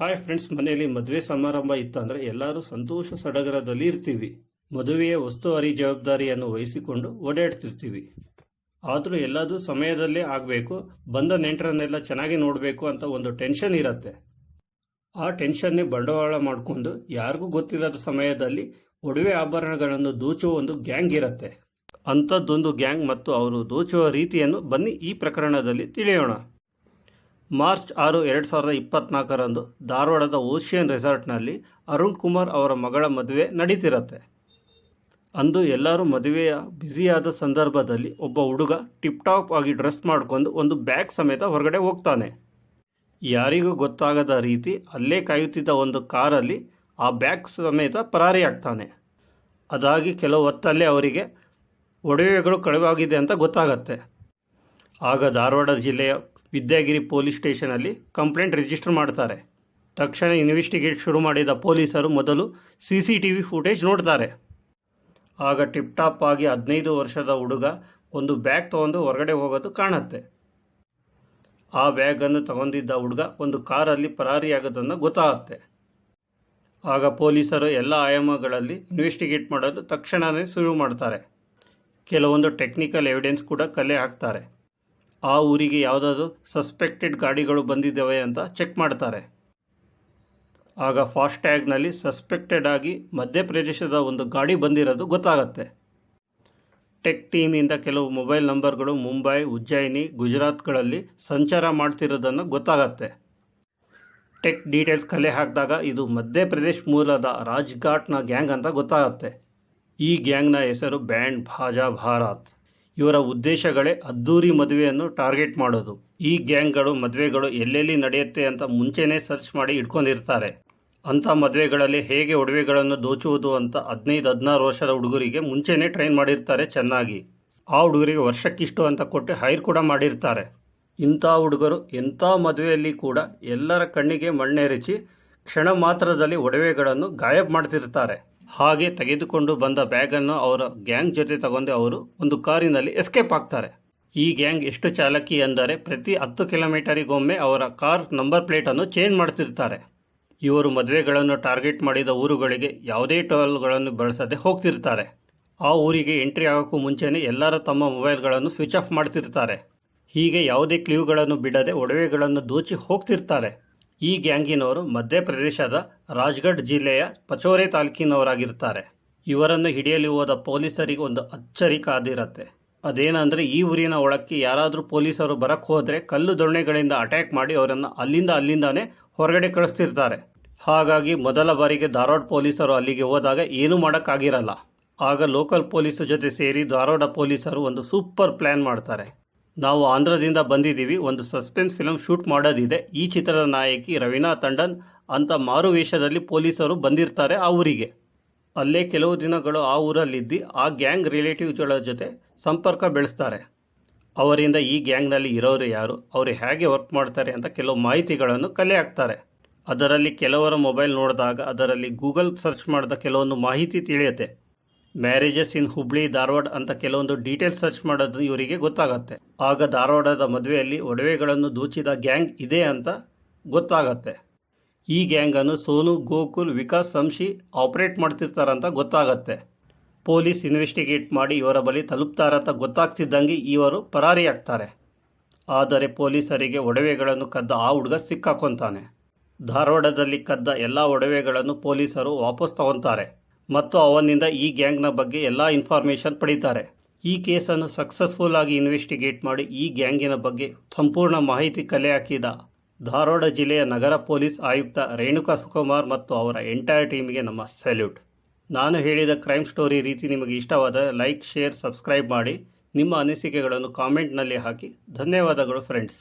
Hi friends, ಮನೆಯಲ್ಲಿ ಮದುವೆ ಸಮಾರಂಭ ಇತ್ತಂದರೆ ಎಲ್ಲರೂ ಸಂತೋಷ ಸಡಗರದಲ್ಲಿ ಇರ್ತೀವಿ. ಮದುವೆಯ ಉಸ್ತುವಾರಿ ಜವಾಬ್ದಾರಿಯನ್ನು ವಹಿಸಿಕೊಂಡು ಓಡಾಡ್ತಿರ್ತೀವಿ. ಆದರೂ ಎಲ್ಲದೂ ಸಮಯದಲ್ಲೇ ಆಗಬೇಕು, ಬಂದ ನೆಂಟರನ್ನೆಲ್ಲ ಚೆನ್ನಾಗಿ ನೋಡಬೇಕು ಅಂತ ಒಂದು ಟೆನ್ಷನ್ ಇರುತ್ತೆ. ಆ ಟೆನ್ಷನ್ನೇ ಬಂಡವಾಳ ಮಾಡಿಕೊಂಡು ಯಾರಿಗೂ ಗೊತ್ತಿಲ್ಲದ ಸಮಯದಲ್ಲಿ ಒಡವೆ ಆಭರಣಗಳನ್ನು ದೋಚುವ ಒಂದು ಗ್ಯಾಂಗ್ ಇರುತ್ತೆ. ಅಂಥದ್ದೊಂದು ಗ್ಯಾಂಗ್ ಮತ್ತು ಅವರು ದೋಚುವ ರೀತಿಯನ್ನು ಬನ್ನಿ ಈ ಪ್ರಕರಣದಲ್ಲಿ ತಿಳಿಯೋಣ. ಮಾರ್ಚ್ 6, 2024ರಂದು ಧಾರವಾಡದ ಓಷಿಯನ್ ರೆಸಾರ್ಟ್ನಲ್ಲಿ ಅರುಣ್ ಕುಮಾರ್ ಅವರ ಮಗಳ ಮದುವೆ ನಡೀತಿರತ್ತೆ. ಅಂದು ಎಲ್ಲರೂ ಮದುವೆಯ ಬ್ಯುಸಿಯಾದ ಸಂದರ್ಭದಲ್ಲಿ ಒಬ್ಬ ಹುಡುಗ ಟಿಪ್ ಟಾಪ್ ಆಗಿ ಡ್ರೆಸ್ ಮಾಡಿಕೊಂಡು ಒಂದು ಬ್ಯಾಗ್ ಸಮೇತ ಹೊರಗಡೆ ಹೋಗ್ತಾನೆ. ಯಾರಿಗೂ ಗೊತ್ತಾಗದ ರೀತಿ ಅಲ್ಲೇ ಕಾಯುತ್ತಿದ್ದ ಒಂದು ಕಾರಲ್ಲಿ ಆ ಬ್ಯಾಗ್ ಸಮೇತ ಪರಾರಿಯಾಗ್ತಾನೆ. ಅದಾಗಿ ಕೆಲವು ಹೊತ್ತಲ್ಲೇ ಅವರಿಗೆ ಒಡವೆಗಳು ಕಳವಾಗಿದೆ ಅಂತ ಗೊತ್ತಾಗತ್ತೆ. ಆಗ ಧಾರವಾಡ ಜಿಲ್ಲೆಯ ವಿದ್ಯಾಗಿರಿ ಪೊಲೀಸ್ ಸ್ಟೇಷನಲ್ಲಿ ಕಂಪ್ಲೇಂಟ್ ರಿಜಿಸ್ಟರ್ ಮಾಡ್ತಾರೆ. ತಕ್ಷಣ ಇನ್ವೆಸ್ಟಿಗೇಟ್ ಶುರು ಮಾಡಿದ ಪೊಲೀಸರು ಮೊದಲು CCTV ಫುಟೇಜ್ ನೋಡ್ತಾರೆ. ಆಗ ಟಿಪ್ ಟಾಪ್ ಆಗಿ 15 ವರ್ಷದ ಹುಡುಗ ಒಂದು ಬ್ಯಾಗ್ ತೊಗೊಂಡು ಹೊರಗಡೆ ಹೋಗೋದು ಕಾಣುತ್ತೆ. ಆ ಬ್ಯಾಗನ್ನು ತಗೊಂಡಿದ್ದ ಹುಡುಗ ಒಂದು ಕಾರಲ್ಲಿ ಪರಾರಿಯಾಗೋದನ್ನು ಗೊತ್ತಾಗುತ್ತೆ. ಆಗ ಪೊಲೀಸರು ಎಲ್ಲ ಆಯಾಮಗಳಲ್ಲಿ ಇನ್ವೆಸ್ಟಿಗೇಟ್ ಮಾಡಲು ತಕ್ಷಣವೇ ಶುರು ಮಾಡ್ತಾರೆ. ಕೆಲವೊಂದು ಟೆಕ್ನಿಕಲ್ ಎವಿಡೆನ್ಸ್ ಕೂಡ ಕಲೆ ಹಾಕ್ತಾರೆ. ಆ ಊರಿಗೆ ಯಾವುದಾದ್ರು ಸಸ್ಪೆಕ್ಟೆಡ್ ಗಾಡಿಗಳು ಬಂದಿದ್ದಾವೆ ಅಂತ ಚೆಕ್ ಮಾಡ್ತಾರೆ. ಆಗ ಫಾಸ್ಟ್ಯಾಗ್ನಲ್ಲಿ ಸಸ್ಪೆಕ್ಟೆಡ್ ಆಗಿ ಮಧ್ಯಪ್ರದೇಶದ ಒಂದು ಗಾಡಿ ಬಂದಿರೋದು ಗೊತ್ತಾಗತ್ತೆ. ಟೆಕ್ ಟೀಮಿಂದ ಕೆಲವು ಮೊಬೈಲ್ ನಂಬರ್ಗಳು ಮುಂಬೈ, ಉಜ್ಜಯಿನಿ, ಗುಜರಾತ್ಗಳಲ್ಲಿ ಸಂಚಾರ ಮಾಡ್ತಿರೋದನ್ನು ಗೊತ್ತಾಗತ್ತೆ. ಟೆಕ್ ಡೀಟೇಲ್ಸ್ ಕಲೆ ಹಾಕಿದಾಗ ಇದು ಮಧ್ಯಪ್ರದೇಶ್ ಮೂಲದ ರಾಜ್ಘಾಟ್ನ ಗ್ಯಾಂಗ್ ಅಂತ ಗೊತ್ತಾಗತ್ತೆ. ಈ ಗ್ಯಾಂಗ್ನ ಹೆಸರು ಬ್ಯಾಂಡ್ ಬಾಜಾ ಭಾರತ್. ಇವರ ಉದ್ದೇಶಗಳೇ ಅದ್ದೂರಿ ಮದುವೆಯನ್ನು ಟಾರ್ಗೆಟ್ ಮಾಡೋದು. ಈ ಗ್ಯಾಂಗ್ಗಳು ಮದುವೆಗಳು ಎಲ್ಲೆಲ್ಲಿ ನಡೆಯುತ್ತೆ ಅಂತ ಮುಂಚೆನೇ ಸರ್ಚ್ ಮಾಡಿ ಇಟ್ಕೊಂಡಿರ್ತಾರೆ. ಅಂಥ ಮದುವೆಗಳಲ್ಲಿ ಹೇಗೆ ಒಡವೆಗಳನ್ನು ದೋಚುವುದು ಅಂತ 15-16 ವರ್ಷದ ಹುಡುಗರಿಗೆ ಮುಂಚೆನೇ ಟ್ರೈನ್ ಮಾಡಿರ್ತಾರೆ ಚೆನ್ನಾಗಿ. ಆ ಹುಡುಗರಿಗೆ ವರ್ಷಕ್ಕಿಷ್ಟು ಅಂತ ಕೊಟ್ಟು ಹೈರ್ ಕೂಡ ಮಾಡಿರ್ತಾರೆ. ಇಂಥ ಹುಡುಗರು ಎಂಥ ಮದುವೆಯಲ್ಲಿ ಕೂಡ ಎಲ್ಲರ ಕಣ್ಣಿಗೆ ಮಣ್ಣೆರಚಿ ಕ್ಷಣ ಮಾತ್ರದಲ್ಲಿ ಒಡವೆಗಳನ್ನು ಗಾಯಬ್ ಮಾಡ್ತಿರ್ತಾರೆ. ಹಾಗೆ ತೆಗೆದುಕೊಂಡು ಬಂದ ಬ್ಯಾಗನ್ನು ಅವರ ಗ್ಯಾಂಗ್ ಜೊತೆ ತಗೊಂಡು ಅವರು ಒಂದು ಕಾರಿನಲ್ಲಿ ಎಸ್ಕೇಪ್ ಆಗ್ತಾರೆ. ಈ ಗ್ಯಾಂಗ್ ಎಷ್ಟು ಚಾಲಕಿ ಅಂದರೆ ಪ್ರತಿ 10 ಕಿಲೋಮೀಟರಿಗೊಮ್ಮೆ ಅವರ ಕಾರ್ ನಂಬರ್ ಪ್ಲೇಟನ್ನು ಚೇಂಜ್ ಮಾಡ್ತಿರ್ತಾರೆ. ಇವರು ಮದುವೆಗಳನ್ನು ಟಾರ್ಗೆಟ್ ಮಾಡಿದ ಊರುಗಳಿಗೆ ಯಾವುದೇ ಟೋಲ್ಗಳನ್ನು ಬಳಸದೆ ಹೋಗ್ತಿರ್ತಾರೆ. ಆ ಊರಿಗೆ ಎಂಟ್ರಿ ಆಗೋಕ್ಕೂ ಮುಂಚೆನೇ ಎಲ್ಲರ ತಮ್ಮ ಮೊಬೈಲ್ಗಳನ್ನು ಸ್ವಿಚ್ ಆಫ್ ಮಾಡ್ತಿರ್ತಾರೆ. ಹೀಗೆ ಯಾವುದೇ ಕ್ಲೂಗಳನ್ನು ಬಿಡದೆ ಒಡವೆಗಳನ್ನು ದೋಚಿ ಹೋಗ್ತಿರ್ತಾರೆ. ಈ ಗ್ಯಾಂಗಿನವರು ಮಧ್ಯಪ್ರದೇಶದ ರಾಜ್ಗಢ್ ಜಿಲ್ಲೆಯ ಪಚೋರೆ ತಾಲೂಕಿನವರಾಗಿರ್ತಾರೆ. ಇವರನ್ನು ಹಿಡಿಯಲು ಹೋದ ಪೊಲೀಸರಿಗೆ ಒಂದು ಅಚ್ಚರಿ ಕಾದಿರುತ್ತೆ. ಅದೇನೆಂದರೆ ಈ ಊರಿನ ಒಳಕ್ಕೆ ಯಾರಾದರೂ ಪೊಲೀಸರು ಬರಕ್ಕೆ ಹೋದರೆ ಕಲ್ಲು ದೊಣ್ಣೆಗಳಿಂದ ಅಟ್ಯಾಕ್ ಮಾಡಿ ಅವರನ್ನು ಅಲ್ಲಿಂದಾನೇ ಹೊರಗಡೆ ಕಳಿಸ್ತಿರ್ತಾರೆ. ಹಾಗಾಗಿ ಮೊದಲ ಬಾರಿಗೆ ಧಾರವಾಡ ಪೊಲೀಸರು ಅಲ್ಲಿಗೆ ಹೋದಾಗ ಏನೂ ಮಾಡೋಕ್ಕಾಗಿರಲ್ಲ. ಆಗ ಲೋಕಲ್ ಪೊಲೀಸರ ಜೊತೆ ಸೇರಿ ಧಾರವಾಡ ಪೊಲೀಸರು ಒಂದು ಸೂಪರ್ ಪ್ಲ್ಯಾನ್ ಮಾಡ್ತಾರೆ. ನಾವು ಆಂಧ್ರದಿಂದ ಬಂದಿದ್ದೀವಿ, ಒಂದು ಸಸ್ಪೆನ್ಸ್ ಫಿಲಮ್ ಶೂಟ್ ಮಾಡೋದಿದೆ. ಈ ಚಿತ್ರದ ನಾಯಕಿ ರವೀನಾ ಟಂಡನ್ ಅಂತ ಮಾರು ವೇಷದಲ್ಲಿ ಪೊಲೀಸರು ಬಂದಿರ್ತಾರೆ ಆ ಊರಿಗೆ. ಅಲ್ಲೇ ಕೆಲವು ದಿನಗಳು ಆ ಊರಲ್ಲಿದ್ದು ಆ ಗ್ಯಾಂಗ್ ರಿಲೇಟಿವ್ಗಳ ಜೊತೆ ಸಂಪರ್ಕ ಬೆಳೆಸ್ತಾರೆ. ಅವರಿಂದ ಈ ಗ್ಯಾಂಗ್ನಲ್ಲಿ ಇರೋರು ಯಾರು, ಅವರು ಹೇಗೆ ವರ್ಕ್ ಮಾಡ್ತಾರೆ ಅಂತ ಕೆಲವು ಮಾಹಿತಿಗಳನ್ನು ಕಲೆ ಹಾಕ್ತಾರೆ. ಅದರಲ್ಲಿ ಕೆಲವರ ಮೊಬೈಲ್ ನೋಡಿದಾಗ ಅದರಲ್ಲಿ ಗೂಗಲ್ ಸರ್ಚ್ ಮಾಡಿದ ಕೆಲವೊಂದು ಮಾಹಿತಿ ತಿಳಿಯುತ್ತೆ. ಮ್ಯಾರೇಜಸ್ ಇನ್ ಹುಬ್ಳಿ, ಧಾರವಾಡ ಅಂತ ಕೆಲವೊಂದು ಡೀಟೇಲ್ಸ್ ಸರ್ಚ್ ಮಾಡೋದು ಇವರಿಗೆ ಗೊತ್ತಾಗತ್ತೆ. ಆಗ ಧಾರವಾಡದ ಮದುವೆಯಲ್ಲಿ ಒಡವೆಗಳನ್ನು ದೋಚಿದ ಗ್ಯಾಂಗ್ ಇದೆ ಅಂತ ಗೊತ್ತಾಗತ್ತೆ. ಈ ಗ್ಯಾಂಗನ್ನು ಸೋನು, ಗೋಕುಲ್, ವಿಕಾಸ್, ಸಂಶಿ ಆಪರೇಟ್ ಮಾಡ್ತಿರ್ತಾರಂತ ಗೊತ್ತಾಗತ್ತೆ. ಪೊಲೀಸ್ ಇನ್ವೆಸ್ಟಿಗೇಟ್ ಮಾಡಿ ಇವರ ಬಳಿ ತಲುಪ್ತಾರಂತ ಗೊತ್ತಾಗ್ತಿದ್ದಂಗೆ ಇವರು ಪರಾರಿಯಾಗ್ತಾರೆ. ಆದರೆ ಪೊಲೀಸರಿಗೆ ಒಡವೆಗಳನ್ನು ಕದ್ದ ಆ ಹುಡುಗ ಸಿಕ್ಕಾಕೊತಾನೆ. ಧಾರವಾಡದಲ್ಲಿ ಕದ್ದ ಎಲ್ಲ ಒಡವೆಗಳನ್ನು ಪೊಲೀಸರು ವಾಪಸ್ ತಗೊತಾರೆ ಮತ್ತು ಅವನಿಂದ ಈ ಗ್ಯಾಂಗ್ನ ಬಗ್ಗೆ ಎಲ್ಲ ಇನ್ಫಾರ್ಮೇಷನ್ ಪಡೀತಾರೆ. ಈ ಕೇಸನ್ನು ಸಕ್ಸಸ್ಫುಲ್ ಆಗಿ ಇನ್ವೆಸ್ಟಿಗೇಟ್ ಮಾಡಿ ಈ ಗ್ಯಾಂಗಿನ ಬಗ್ಗೆ ಸಂಪೂರ್ಣ ಮಾಹಿತಿ ಕಲೆ ಹಾಕಿದ ಧಾರವಾಡ ಜಿಲ್ಲೆಯ ನಗರ ಪೊಲೀಸ್ ಆಯುಕ್ತ ರೇಣುಕಾ ಸುಕುಮಾರ್ ಮತ್ತು ಅವರ ಎಂಟೈರ್ ಟೀಮಿಗೆ ನಮ್ಮ ಸಲ್ಯೂಟ್. ನಾನು ಹೇಳಿದ ಕ್ರೈಮ್ ಸ್ಟೋರಿ ರೀತಿ ನಿಮಗೆ ಇಷ್ಟವಾದ ಲೈಕ್, ಶೇರ್, ಸಬ್ಸ್ಕ್ರೈಬ್ ಮಾಡಿ. ನಿಮ್ಮ ಅನಿಸಿಕೆಗಳನ್ನು ಕಾಮೆಂಟ್ನಲ್ಲಿ ಹಾಕಿ. ಧನ್ಯವಾದಗಳು ಫ್ರೆಂಡ್ಸ್.